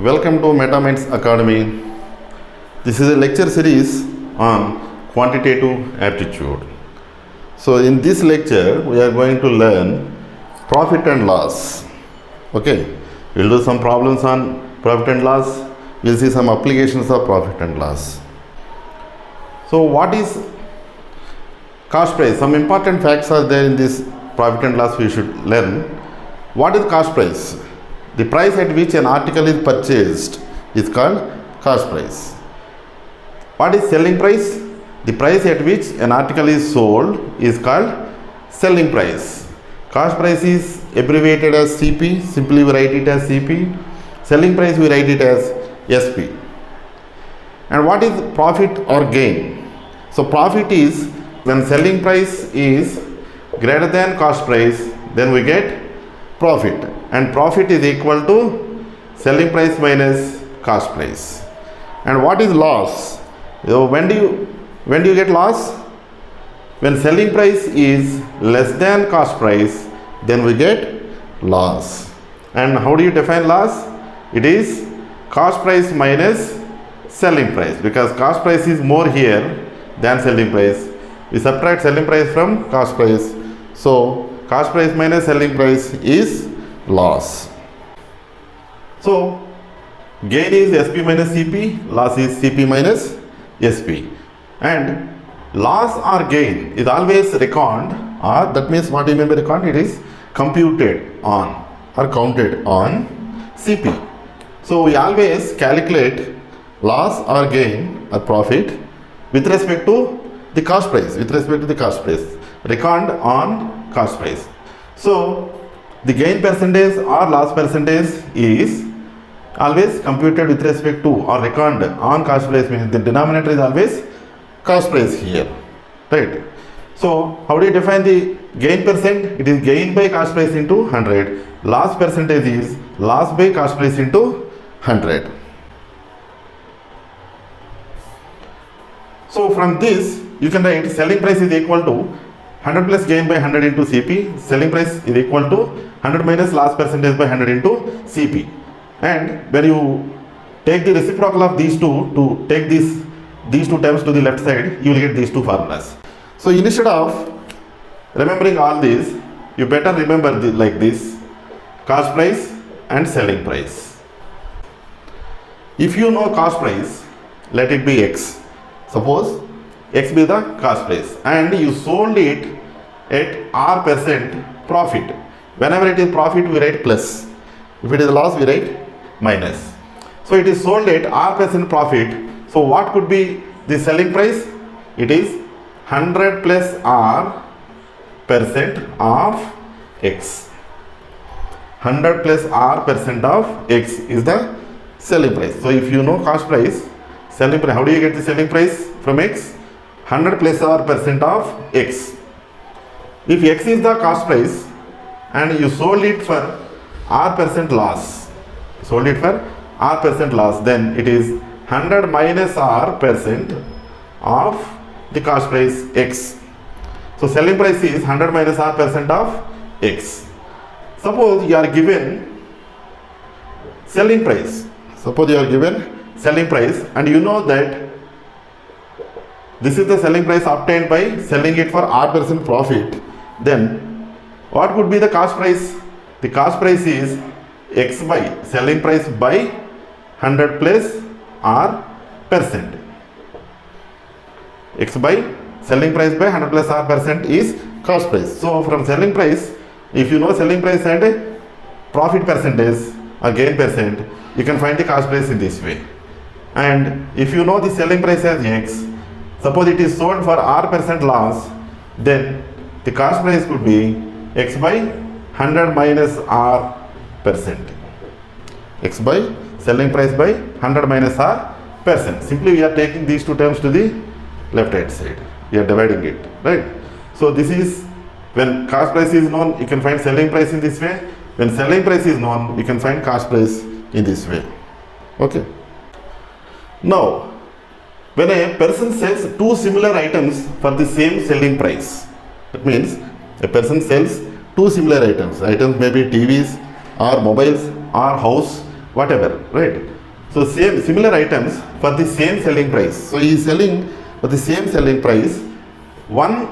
Welcome to MetaMinds Academy. This is a lecture series on Quantitative Aptitude. So in this lecture, we are going to learn profit and loss. Okay, we'll do some problems on profit and loss. We'll see some applications of profit and loss. So what is cost price? Some important facts are there in this profit and loss we should learn. What is cost price? The price at which an article is purchased is called cost price. What is selling price? The price at which an article is sold is called selling price. Cost price is abbreviated as CP, simply we write it as CP. Selling price we write it as SP. And what is profit or gain? So profit is when selling price is greater than cost price, then we get profit, and profit is equal to selling price minus cost price. And what is loss? So when do you get loss? When selling price is less than cost price, then we get loss. And how do you define loss? It is cost price minus selling price, because cost price is more here than selling price. We subtract selling price from cost price, so cost price minus selling price is loss. So gain is SP minus CP, loss is CP minus SP. And loss or gain is always reckoned, or that means what do you mean by reckoned? It is computed on or counted on CP. So we always calculate loss or gain or profit with respect to the cost price, reckoned on cost price. So the gain percentage or loss percentage is always computed with respect to or reckoned on cost price, means the denominator is always cost price here, right? So how do you define the gain percent? It is gain by cost price into 100. Loss percentage is loss by cost price into 100. So from this you can write selling price is equal to 100 plus gain by 100 into CP. Selling price is equal to 100 minus loss percentage by 100 into CP. And when you take the reciprocal of these two, to take these two terms to the left side, you will get these two formulas. So instead of remembering all these, you better remember like this: cost price and selling price. If you know cost price, let it be X. Suppose X be the cost price and you sold it at R% profit. Whenever it is profit, we write plus. If it is loss, we write minus. So it is sold at R% profit. So what could be the selling price? It is 100 plus R% of X. 100 plus R% of X is the selling price. So if you know cost price, selling price, how do you get the selling price from X? 100 plus R% of X. If X is the cost price and you sold it for R% loss, then it is 100 minus R% of the cost price X. So selling price is 100 minus R% of X. Suppose you are given selling price. And you know that this is the selling price obtained by selling it for R% profit. Then what would be the cost price? The cost price is X by selling price by 100 plus R%. X by selling price by 100 plus R% is cost price. So from selling price, if you know selling price and profit percentage or gain percent, you can find the cost price in this way. And if you know the selling price as X, suppose it is sold for R% loss, then the cost price could be X by 100 minus R%. X by selling price by 100 minus R%. Simply we are taking these two terms to the left hand side. We are dividing it, right? So this is when cost price is known, you can find selling price in this way. When selling price is known, you can find cost price in this way. Okay. Now, when a person sells two similar items for the same selling price, that means a person sells two similar items. Items may be TVs or mobiles or house whatever, right? So similar items for the same selling price. So he is selling for the same selling price one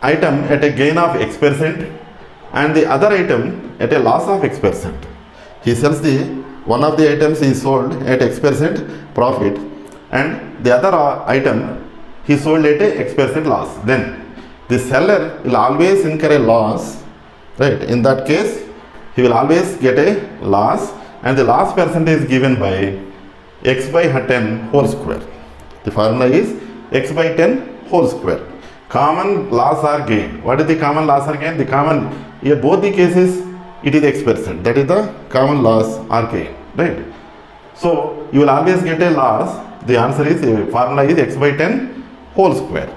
item at a gain of X% and the other item at a loss of X%. He sells one of the items is sold at X% profit and the other item he sold at a X% loss. Then the seller will always incur a loss, right? In that case, he will always get a loss, and the loss percentage is given by x by 10 whole square. The formula is x by 10 whole square. Common loss or gain. What is the common loss or gain? The common, in both the cases, it is X%. That is the common loss or gain, right? So you will always get a loss. The answer is, formula is x by 10 whole square.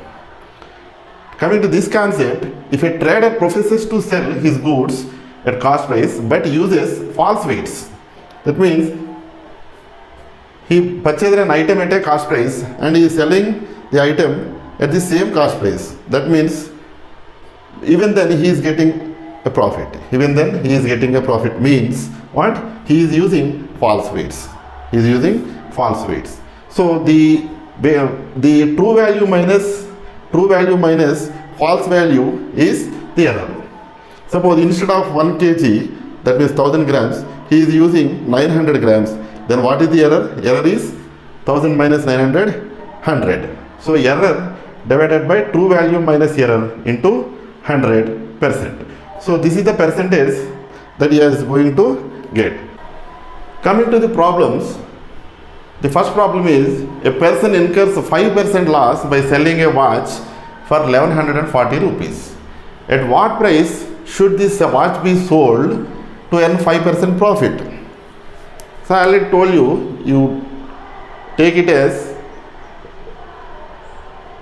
Coming to this concept, if a trader professes to sell his goods at cost price but uses false weights, that means he purchased an item at a cost price and he is selling the item at the same cost price. That means even then he is getting a profit. Even then he is getting a profit means what? He is using false weights. He is using false weights. So the true value minus false value is the error. Suppose instead of 1 kg, that means 1000 grams, he is using 900 grams. Then what is the error? Error is 1000 minus 900, 100. So error divided by true value minus error into 100%. So this is the percentage that he is going to get. Coming to the problems, the first problem is a person incurs 5% loss by selling a watch for 1140 rupees. At what price should this watch be sold to earn 5% profit? So I already told you, you take it as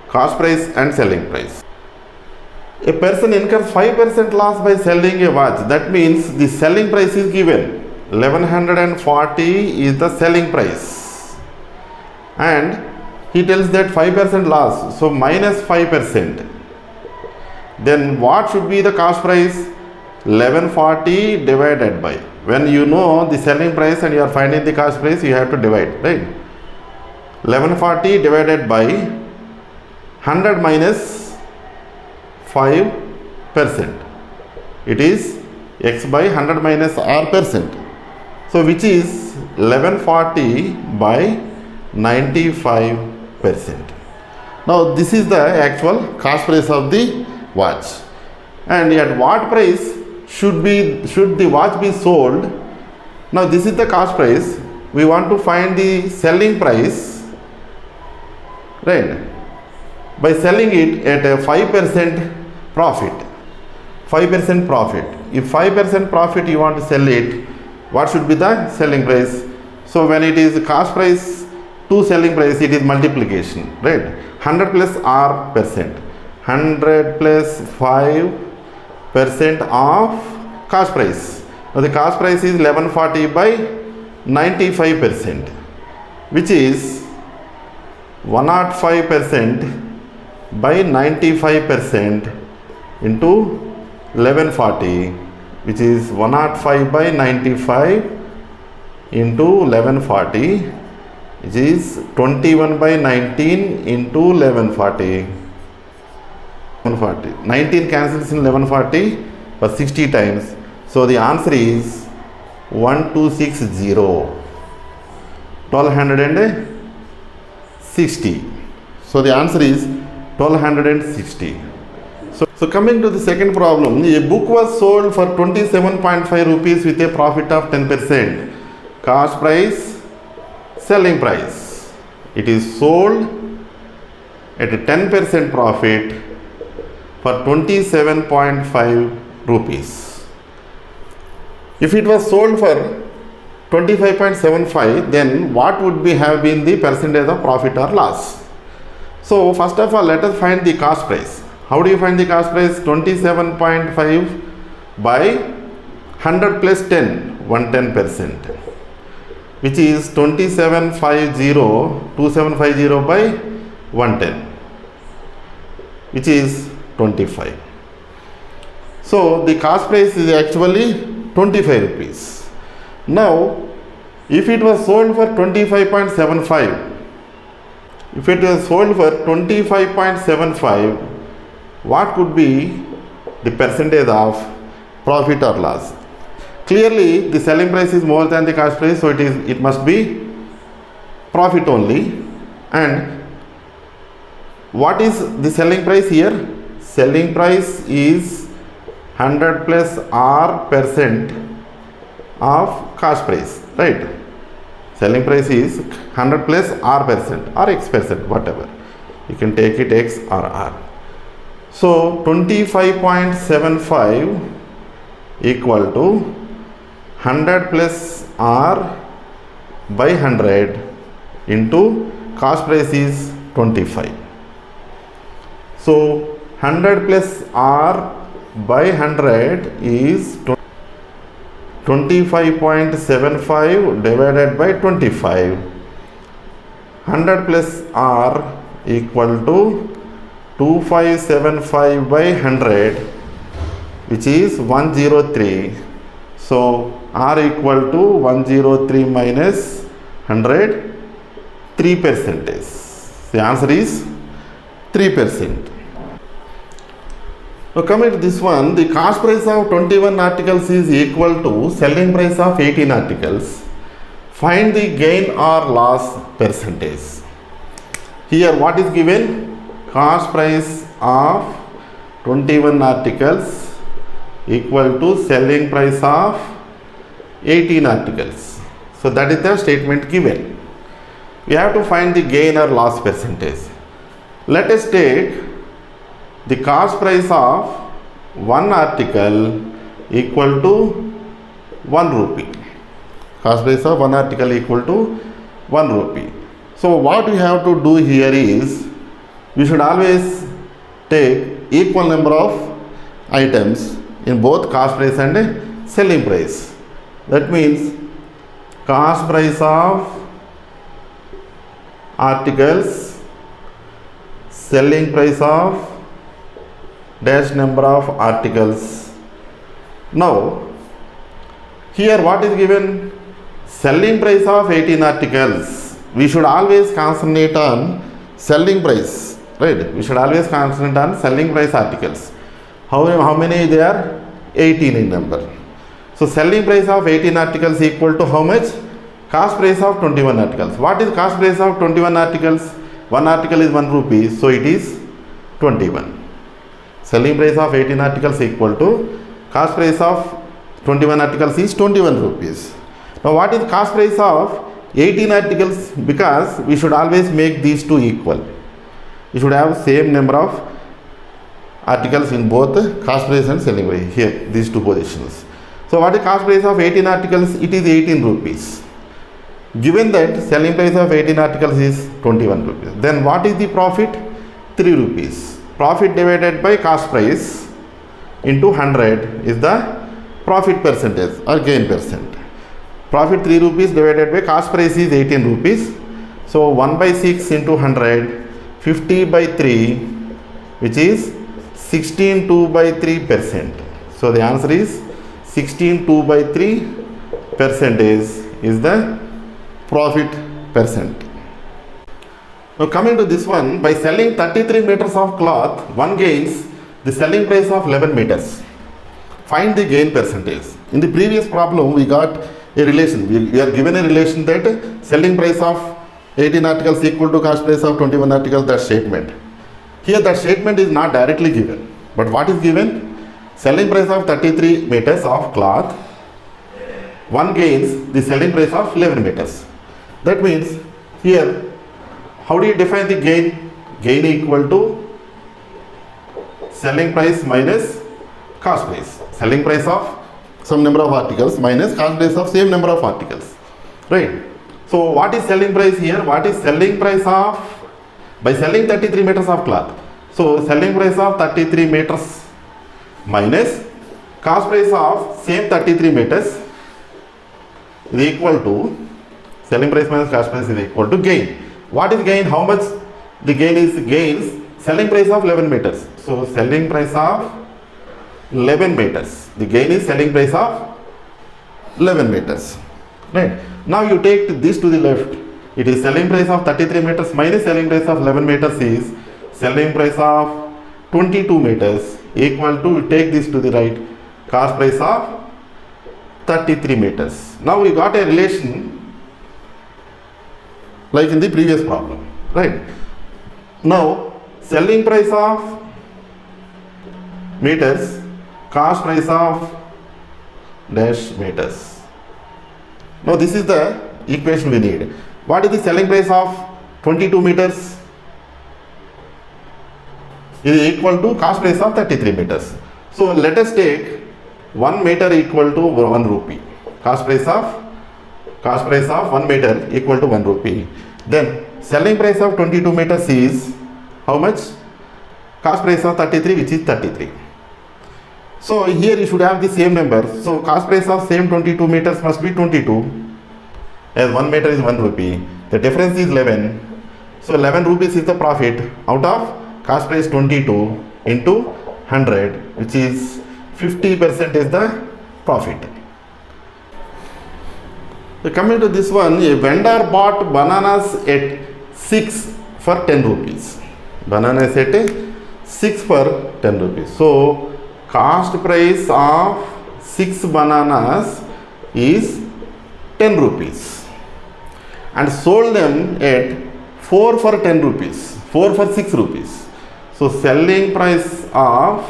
cost price and selling price. A person incurs 5% loss by selling a watch. That means the selling price is given. 1140 is the selling price. And he tells that 5% loss. So minus 5%. Then what should be the cost price? 1140 divided by. When you know the selling price and you are finding the cost price, you have to divide, right? 1140 divided by 100 minus 5%. It is x by 100 minus r%. So which is 1140 by 95%. Now this is the actual cost price of the watch. And at what price should the watch be sold? Now this is the cost price. We want to find the selling price, right? By selling it at a 5% profit. 5% profit. If 5% profit you want to sell it, what should be the selling price? So when it is cost price to selling price, it is multiplication, right? 100 plus r%. 100 plus 5% of cost price. Now the cost price is 1140 by 95%, which is 105% by 95% into 1140, which is 105 by 95 into 1140, which is 21 by 19 into 1140. 19 cancels in 1140 for 60 times. So the answer is 1260. 1260. So the answer is 1260. So coming to the second problem, a book was sold for 27.5 rupees with a profit of 10%. Cost price, selling price. It is sold at a 10% profit for 27.5 rupees. If it was sold for 25.75, then what would have been the percentage of profit or loss? So first of all, let us find the cost price. How do you find the cost price? 27.5 by 100 plus 10, 110%, which is 2750 by 110, which is 25. So the cost price is actually 25 rupees. Now If it was sold for 25.75, if it was sold for 25.75, what could be the percentage of profit or loss? Clearly, the selling price is more than the cost price, so it must be profit only. And what is the selling price here? Selling price is 100 plus R percent of cost price, right? Selling price is 100 plus R percent or X percent, whatever. You can take it X or R. So 25.75 equal to 100 plus R by 100 into cost price is 25. So 100 plus R by 100 is 25.75 divided by 25. 100 plus R equal to 2575 by 100, which is 103. So R equal to 103 minus 100, 3%. The answer is 3%. Now coming to this one, the cost price of 21 articles is equal to selling price of 18 articles. Find the gain or loss percentage. Here what is given? Cost price of 21 articles equal to selling price of 18 articles. So that is the statement given. We have to find the gain or loss percentage. Let us take the cost price of one article equal to 1 rupee. Cost price of one article equal to 1 rupee. So what we have to do here is, we should always take equal number of items in both cost price and selling price. That means cost price of articles, selling price of dash number of articles. Now here what is given? Selling price of 18 articles. We should always concentrate on selling price, right? We should always concentrate on selling price articles. How many they are? 18 in number. So selling price of 18 articles equal to how much? Cost price of 21 articles. What is cost price of 21 articles? One article is 1 rupee, so it is 21. Selling price of 18 articles equal to cost price of 21 articles is 21 rupees. Now what is cost price of 18 articles? Because we should always make these two equal. We should have same number of articles in both cost price and selling price. Here, these two positions. So what is cost price of 18 articles? It is 18 rupees. Given that selling price of 18 articles is 21 rupees. Then what is the profit? 3 rupees. Profit divided by cost price into 100 is the profit percentage or gain percent. Profit 3 rupees divided by cost price is 18 rupees. So 1 by 6 into 100, 50 by 3, which is 16.2 by 3%. So the answer is 16.2 by 3% is the profit percent. Now coming to this one, by selling 33 meters of cloth, one gains the selling price of 11 meters. Find the gain percentage. In the previous problem, we got a relation. We are given a relation that selling price of 18 articles equal to cost price of 21 articles, that statement. Here that statement is not directly given. But what is given? Selling price of 33 meters of cloth, one gains the selling price of 11 meters. That means here, how do you define the gain? Gain equal to selling price minus cost price. Selling price of some number of articles minus cost price of same number of articles. Right? So what is selling price here? What is selling price of, by selling 33 meters of cloth? So selling price of 33 meters minus cost price of same 33 meters is equal to, selling price minus cost price is equal to gain. What is gain? How much the gain is? Gains selling price of 11 meters. So selling price of 11 meters. The gain is selling price of 11 meters. Right. Now you take this to the left. It is selling price of 33 meters minus selling price of 11 meters is selling price of 22 meters equal to, you take this to the right, cost price of 33 meters. Now we got a relation like in the previous problem, right? Now selling price of meters, cost price of dash meters. Now this is the equation we need. What is the selling price of 22 meters? It is equal to cost price of 33 meters. So let us take 1 meter equal to 1 rupee. Cost price of 1 meter equal to 1 rupee. Then selling price of 22 meters is how much? Cost price of 33, which is 33. So here you should have the same number. So cost price of same 22 meters must be 22. As 1 meter is 1 rupee. The difference is 11. So 11 rupees is the profit out of cost price 22 into 100, which is 50% is the profit. So coming to this one, a vendor bought bananas at 6 for 10 rupees. Bananas at 6 for 10 rupees. So cost price of 6 bananas is 10 rupees and sold them at 4 for 10 rupees, 4 for 6 rupees. So selling price of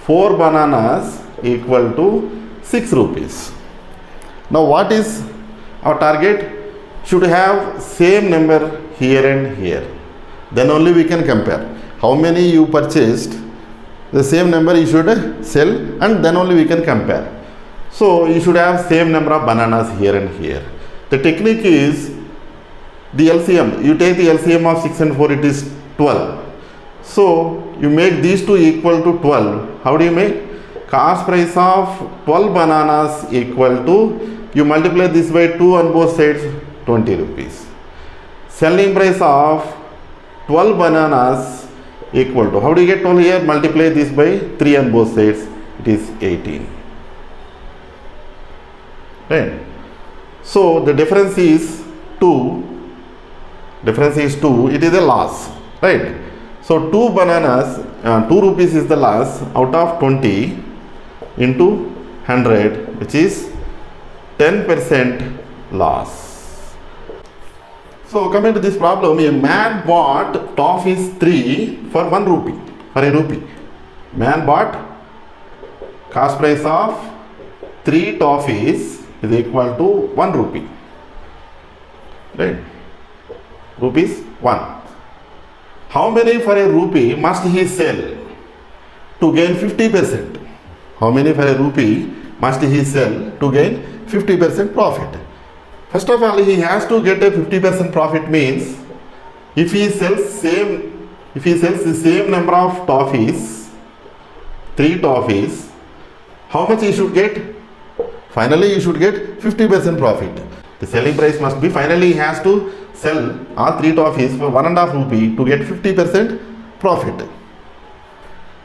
4 bananas equal to 6 rupees. Now what is our target? Should have same number here and here. Then only we can compare. How many you purchased, the same number you should sell, and then only we can compare. So you should have same number of bananas here and here. The technique is the LCM. You take the LCM of 6 and 4, it is 12. So you make these two equal to 12. How do you make? Cost price of 12 bananas equal to, you multiply this by 2 on both sides, 20 rupees. Selling price of 12 bananas equal to, how do you get 12 here? Multiply this by 3 on both sides, it is 18. Right? So the difference is 2. Difference is 2. It is a loss. Right? So 2 bananas, 2 rupees is the loss out of 20 into 100, which is 10% loss. So coming to this problem, a man bought toffees 3 for 1 rupee, for a rupee. Man bought cost price of 3 toffees is equal to 1 rupee. Right? Rupees 1. How many for a rupee must he sell to gain 50%? How many for a rupee must he sell to gain 50% profit? First of all, he has to get a 50% profit means if he sells the same number of toffees, 3 toffees, how much he should get? Finally, you should get 50% profit. The selling price must be, finally he has to sell all 3 toffees for 1.5 rupee to get 50% profit.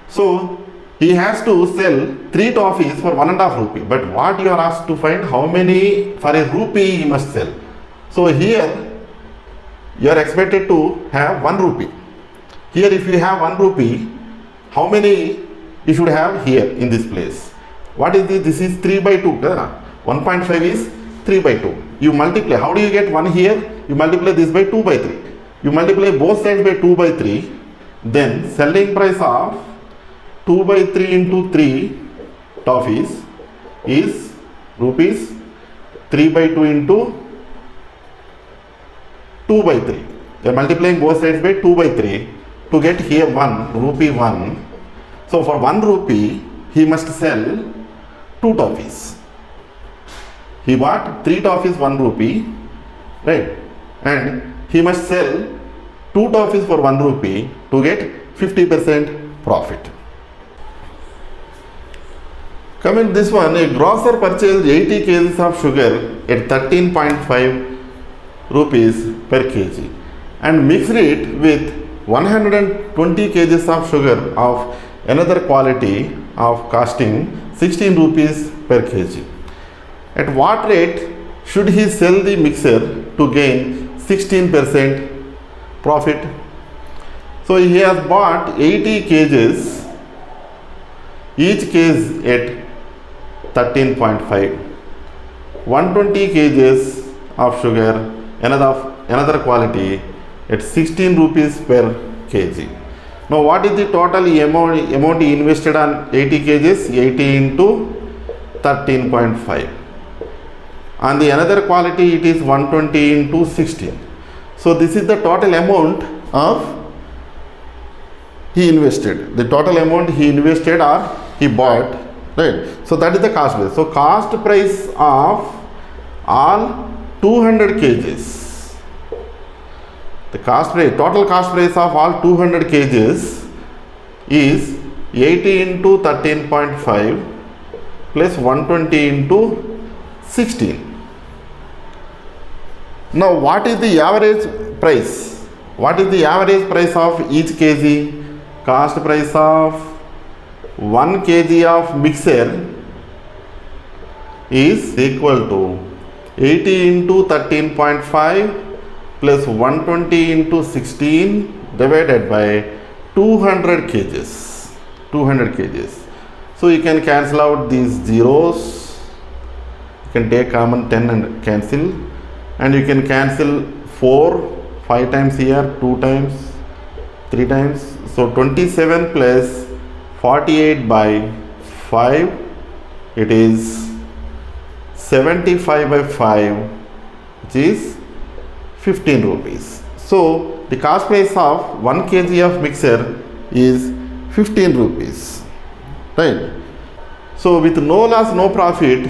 So he has to sell 3 toffees for 1.5 rupee. But what you are asked to find, how many for a rupee he must sell. So here you are expected to have 1 rupee. Here if you have 1 rupee, how many you should have here in this place? What is this? This is 3 by 2. 1.5 is 3 by 2. You multiply. How do you get 1 here? You multiply this by 2 by 3. You multiply both sides by 2 by 3. Then selling price of 2 by 3 into 3 toffees is rupees 3 by 2 into 2 by 3. They are multiplying both sides by 2 by 3 to get here 1 rupee 1. So for 1 rupee he must sell 2 toffees. He bought 3 toffees 1 rupee, right? And he must sell 2 toffees for 1 rupee to get 50% profit. Coming to this one, a grocer purchased 80 kgs of sugar at 13.5 rupees per kg and mixed it with 120 kgs of sugar of another quality of costing 16 rupees per kg. At what rate should he sell the mixer to gain 16% profit? So he has bought 80 kgs, each case at 13.5, 120 kgs of sugar, another quality at 16 rupees per kg. Now what is the total amount he invested on 80 kgs? 80 into 13.5. On the another quality it is 120 into 16. So this is the total amount of he invested. The total amount he invested or he bought, right? So that is the cost price. So cost price of all 200 kgs. The cost price, total cost price of all 200 kgs is 80 into 13.5 plus 120 into 16. Now what is the average price? What is the average price of each kg? Cost price of 1 kg of mixer is equal to 80 into 13.5 plus 120 into 16 divided by 200 kgs. 200 kgs. So you can cancel out these zeros. You can take common 10 and cancel. And you can cancel 4, 5 times here, 2 times, 3 times. So 27 plus 48 by 5, it is 75 by 5, which is 15 rupees. So the cost price of 1 kg of mixer is 15 rupees, right? So with no loss, no profit,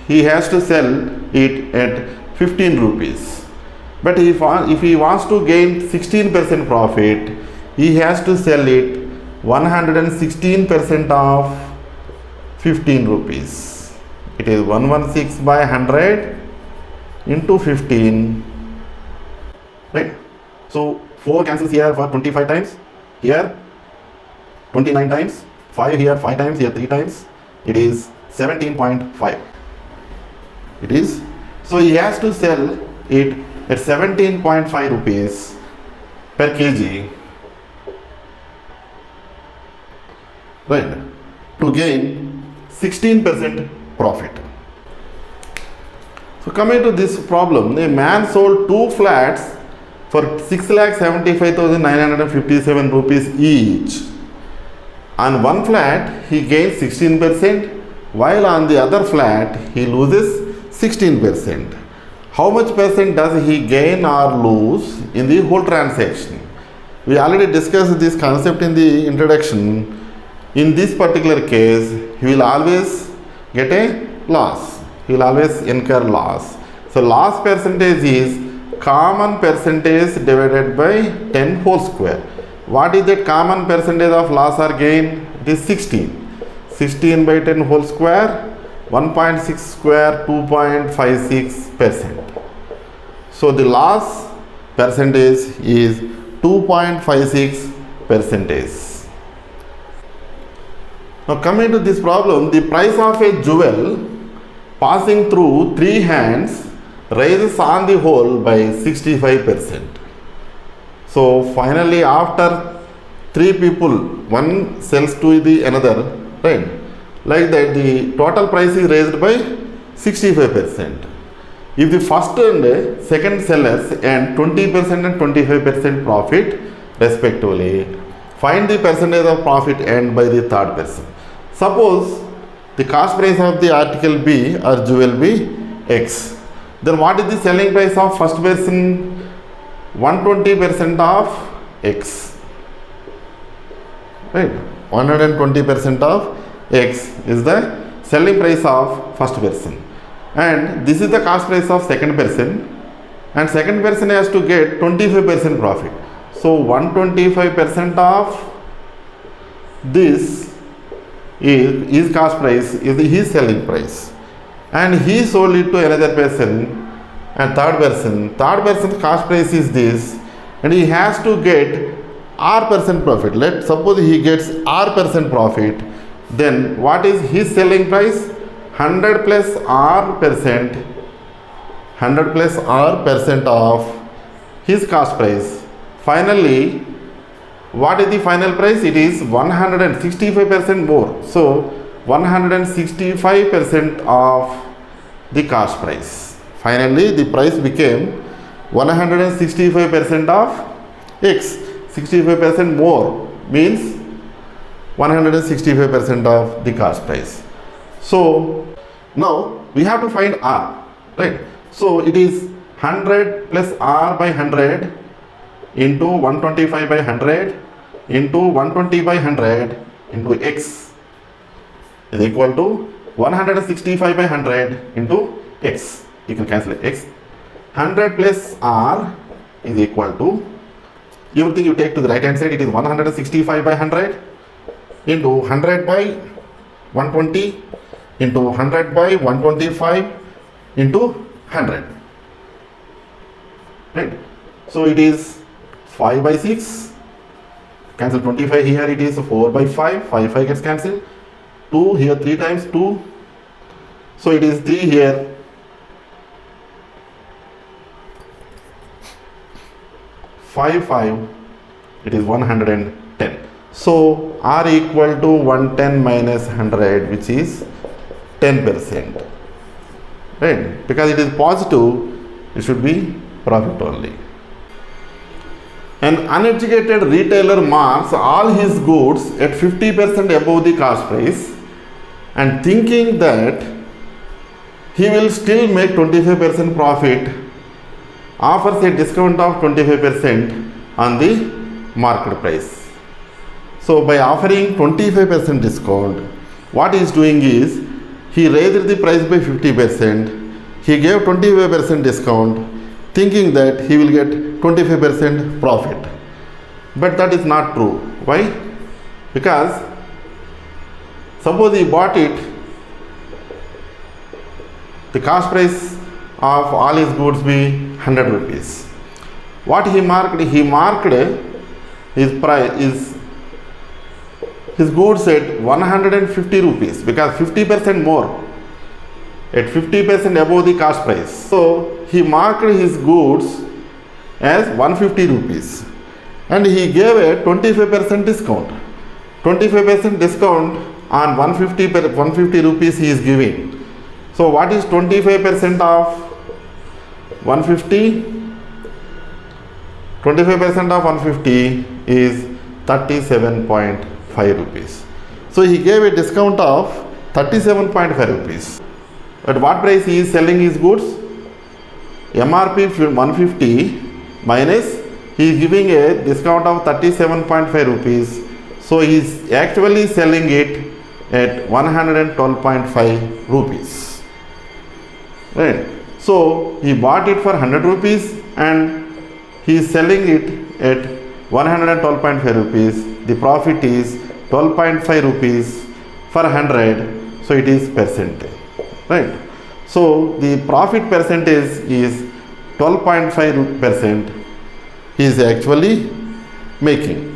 he has to sell it at 15 rupees. But if he wants to gain 16% profit, he has to sell it 116% of 15 rupees. It is 116 by 100 into 15, right? So 4 cancels here for 25 times, here 29 times, 5 here 5 times, here 3 times, it is 17.5. It is, so he has to sell it at 17.5 rupees per kg, right, to gain 16% profit. So coming to this problem, a man sold 2 flats for 6,75,957 rupees each. On one flat he gains 16%, while on the other flat he loses 16%. How much percent does he gain or lose in the whole transaction? We already discussed this concept in the introduction. In this particular case, he will always get a loss. He will always incur loss. So loss percentage is common percentage divided by 10 whole square. What is that common percentage of loss or gain? It is 16. 16 by 10 whole square, 1.6 square, 2.56%. So the loss percentage is 2.56%. Now coming to this problem, the price of a jewel passing through 3 hands rises on the whole by 65%. So finally after 3 people, one sells to the another, right? Like that the total price is raised by 65%. If the first and second sellers earn 20% and 25% profit respectively, find the percentage of profit earned by the third person. Suppose the cost price of the article B or jewel B X. Then what is the selling price of first person? 120% of X. Right? 120% of X is the selling price of first person. And this is the cost price of second person. And second person has to get 25% profit. So 125% of this is his cost price, is his selling price. And he sold it to another person and third person's cost price is this, and he has to get R percent profit. Let's suppose he gets R percent profit, then what is his selling price? 100 plus R percent 100 plus R percent of his cost price. Finally, what is the final price? It is 165% more. So 165% of the cost price. Finally, the price became 165% of X. 65% more means 165% of the cost price. So now we have to find R, right? So it is 100 plus R by 100 into 125 by 100 into 120 by 100 into X is equal to 165 by 100 into X. You can cancel it. X 100 plus R is equal to, everything you take to the right hand side, it is 165 by 100 into 100 by 120 into 100 by 125 into 100, right? So it is 5 by 6, cancel 25 here, it is 4 by 5, 5 gets cancelled, 2 here 3 times 2, so it is 3 here, 5, it is 110. So R equal to 110 minus 100, which is 10%, right? Because it is positive, it should be profit only. An uneducated retailer marks all his goods at 50% above the cost price and thinking that he will still make 25% profit, offers a discount of 25% on the market price. So by offering 25% discount, what he is doing is, he raised the price by 50%, he gave 25% discount, thinking that he will get 25% profit. But that is not true. Why? Because suppose he bought it, the cost price of all his goods be 100 rupees. What he marked? He marked his price, his goods at 150 rupees because 50% more, at 50% above the cost price. So he marked his goods as 150 rupees and he gave a 25% discount. 25% discount on 150 rupees he is giving. So what is 25% of 150? 25% of 150 is 37.5 rupees. So he gave a discount of 37.5 rupees. At what price he is selling his goods? MRP 150 minus he is giving a discount of 37.5 rupees. So he is actually selling it at 112.5 rupees. Right? So he bought it for 100 rupees and he is selling it at 112.5 rupees. The profit is 12.5 rupees for 100. So it is percentage. Right? So the profit percentage is 12.5% he is actually making.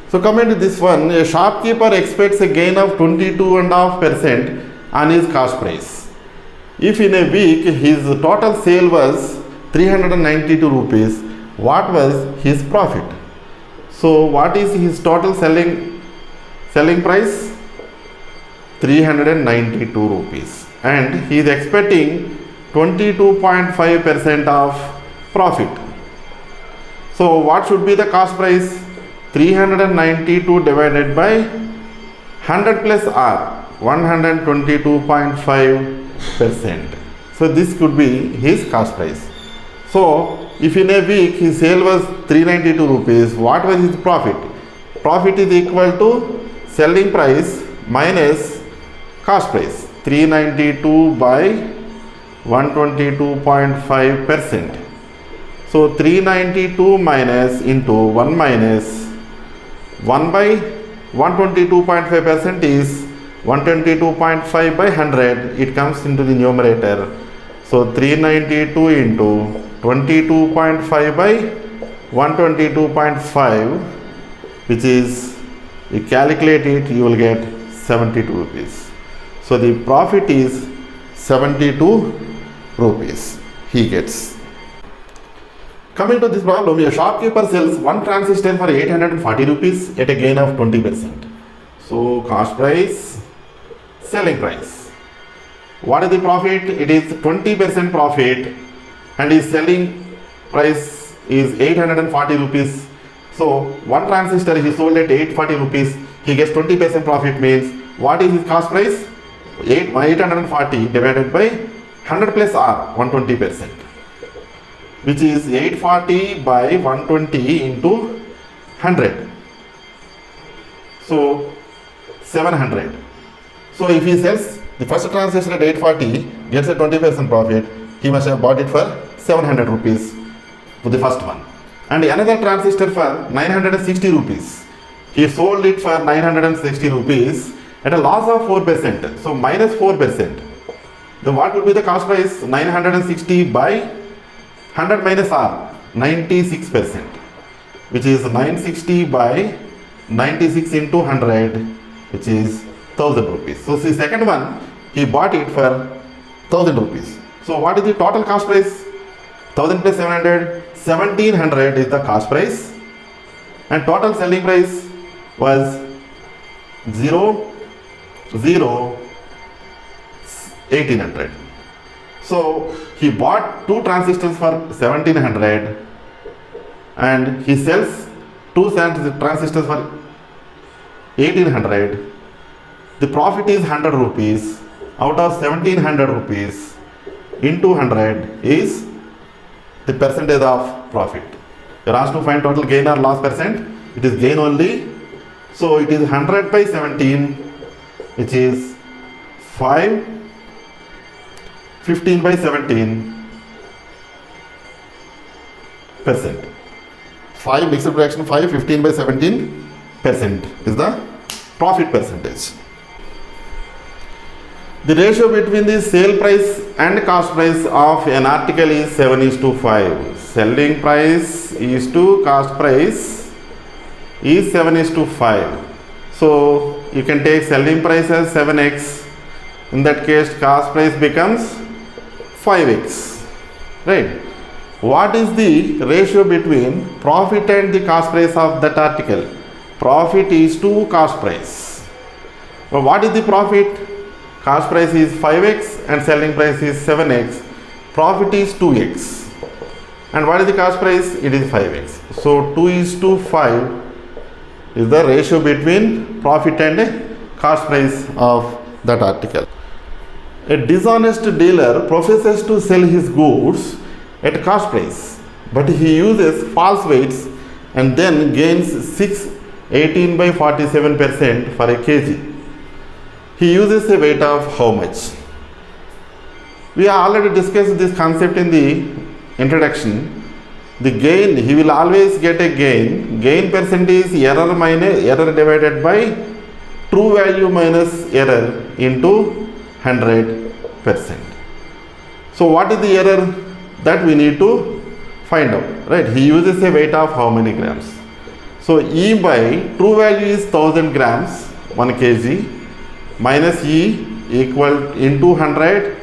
So coming to this one, a shopkeeper expects a gain of 22.5% on his cost price. If in a week his total sale was 392 rupees, what was his profit? So what is his total selling price? 392 rupees and he is expecting 22.5% of profit. So what should be the cost price? 392 divided by 100 plus R, 122.5%. So this could be his cost price. So if in a week his sale was 392 rupees, what was his profit? Profit is equal to selling price minus cost price, 392 by 122.5%. So 392 minus into 1 minus 1 by 122.5% is 122.5 by 100. It comes into the numerator. So 392 into 22.5 by 122.5, which is, you calculate it, you will get 72 rupees. So the profit is 72 rupees he gets. Coming to this problem, a shopkeeper sells one transistor for 840 rupees at a gain of 20%. So cost price, selling price. What is the profit? It is 20% profit, and his selling price is 840 rupees. So one transistor he sold at 840 rupees, he gets 20% profit, means what is his cost price? 840 divided by 100 plus R, 120%, which is 840 by 120 into 100. So 700. So if he sells the first transistor at 840, gets a 20% profit, he must have bought it for 700 rupees for the first one. And another transistor for 960 rupees. He sold it for 960 rupees at a loss of 4%. So minus 4%. Then what would be the cost price? 960 by 100 minus R, 96%, which is 960 by 96 into 100, which is 1000 rupees. So the second one, he bought it for 1000 rupees. So what is the total cost price? 1000 plus 700, 1700 is the cost price, and total selling price was 1800. So he bought two transistors for 1700 and he sells two transistors for 1800. The profit is 100 rupees. Out of 1700 rupees into 100 is the percentage of profit. You are asked to find total gain or loss percent. It is gain only. So it is 100 by 17, which is 5. 15 by 17 percent. 5 mixed fraction 5, 15 by 17 percent is the profit percentage. The ratio between the sale price and cost price of an article is 7:5. Selling price is to cost price is 7:5. So you can take selling price as 7x. In that case, cost price becomes 5x, right? What is the ratio between profit and the cost price of that article? Profit is to cost price. Well, what is the profit? Cost price is 5x and selling price is 7x. Profit is 2x. And what is the cost price? It is 5x. So 2:5 is the ratio between profit and cost price of that article. A dishonest dealer professes to sell his goods at cost price, but he uses false weights and then gains 18 by 47% for a kg. He uses a weight of how much? We have already discussed this concept in the introduction. The gain, he will always get a gain. Gain percent is error divided by true value minus error into 100%. So what is the error that we need to find out, right? He uses a weight of how many grams? So E by true value is 1000 grams, 1 kg, minus E equal into 100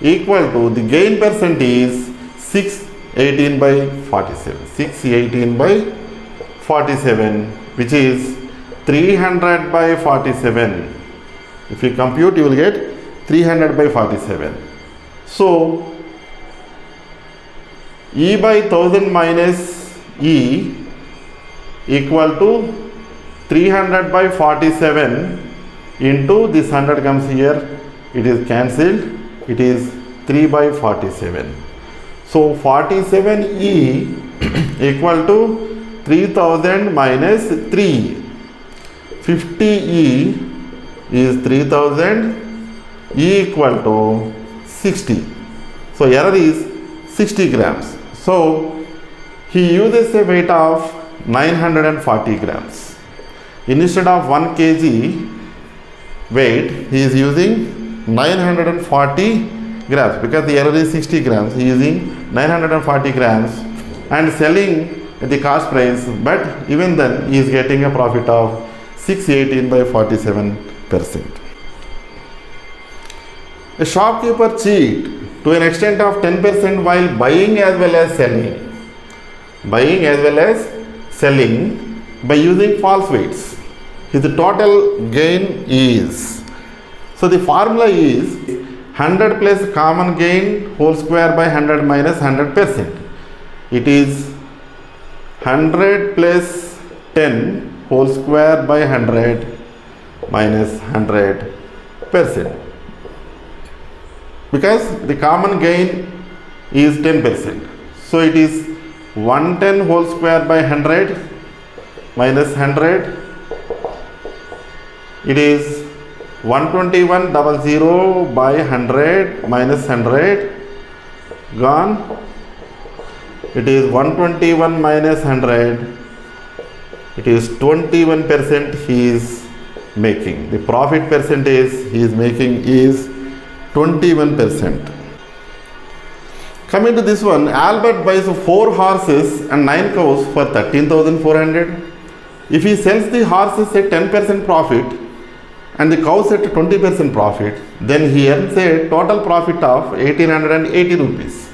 equal to the gain percent is 618 by 47. 618 by 47, which is 300 by 47. If you compute, you will get 300 by 47. So E by 1000 minus E equal to 300 by 47 into this 100 comes here, it is cancelled, it is 3 by 47. So 47E equal to 3000 minus 3. 50E is 3000, E equal to 60. So error is 60 grams. So he uses a weight of 940 grams. Instead of 1 kg weight, he is using 940 grams because the error is 60 grams. He is using 940 grams and selling at the cost price, but even then he is getting a profit of 618 by 47%. A shopkeeper cheat to an extent of 10% while buying as well as selling. Buying as well as selling by using false weights. His total gain is, so the formula is 100 plus common gain whole square by 100 minus 100%. It is 100 plus 10 whole square by 100 minus 100%. Because the common gain is 10%. So it is 110 whole square by 100 minus 100. It is 121,000 by 100 minus 100 gone. It is 121 minus 100. It is 21% he is making. The profit percentage he is making is 21%. Coming to this one, Albert buys 4 horses and 9 cows for 13,400. If he sells the horses at 10% profit and the cows at 20% profit, then he earns a total profit of 1880 rupees.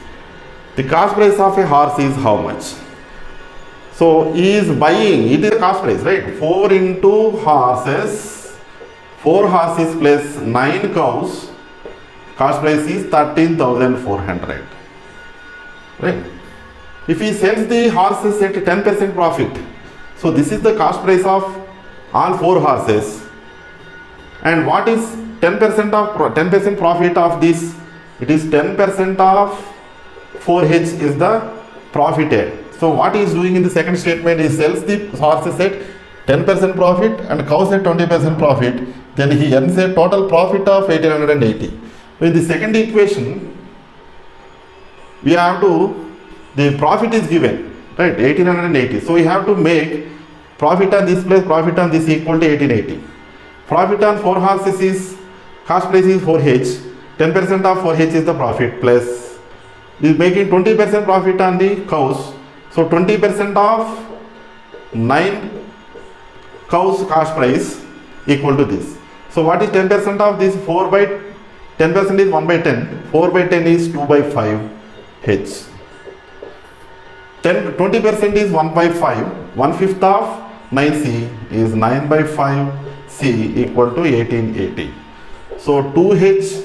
The cost price of a horse is how much? So he is buying, it is the cost price, right? 4 into horses, 4 horses plus 9 cows, cost price is 13,400. Right? If he sells the horses at 10% profit, so this is the cost price of all 4 horses. And what is 10% profit of this? It is 10% of 4H is the profit. So what he is doing in the second statement, he sells the horses at 10% profit and cows at 20% profit. Then he earns a total profit of 1880. In the second equation, we have to, the profit is given, right, 1880. So we have to make profit on this plus profit on this equal to 1880. Profit on 4 horses is, cost price is 4H, 10% of 4H is the profit plus, we is making 20% profit on the cows. So 20% of 9 cows cost price equal to this. So what is 10% of this? 4 by 10% is 1 by 10. 4 by 10 is 2 by 5 H. 20% is 1 by 5. 1/5 of 9C is 9 by 5 C equal to 1880. So 2H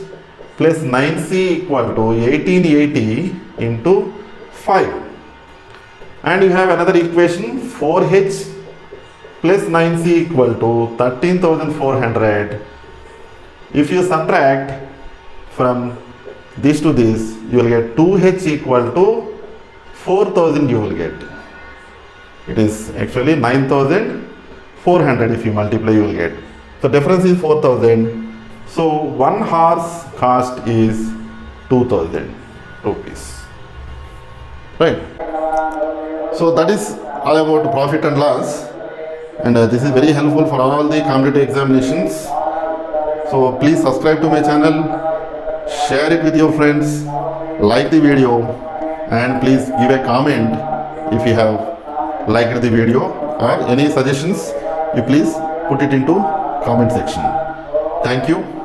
plus 9C equal to 1880 into 5. And you have another equation, 4H plus 9C equal to 13,400. If you subtract from this to this, you will get 2H equal to 4,000 you will get. It is actually 9,400 if you multiply you will get. So difference is 4,000. So 1 horse cost is 2,000 rupees. Right. So that is all about profit and loss. And this is very helpful for all the competitive examinations. So please subscribe to my channel, share it with your friends, like the video, and please give a comment if you have liked the video, or any suggestions you please put it into comment section. Thank you.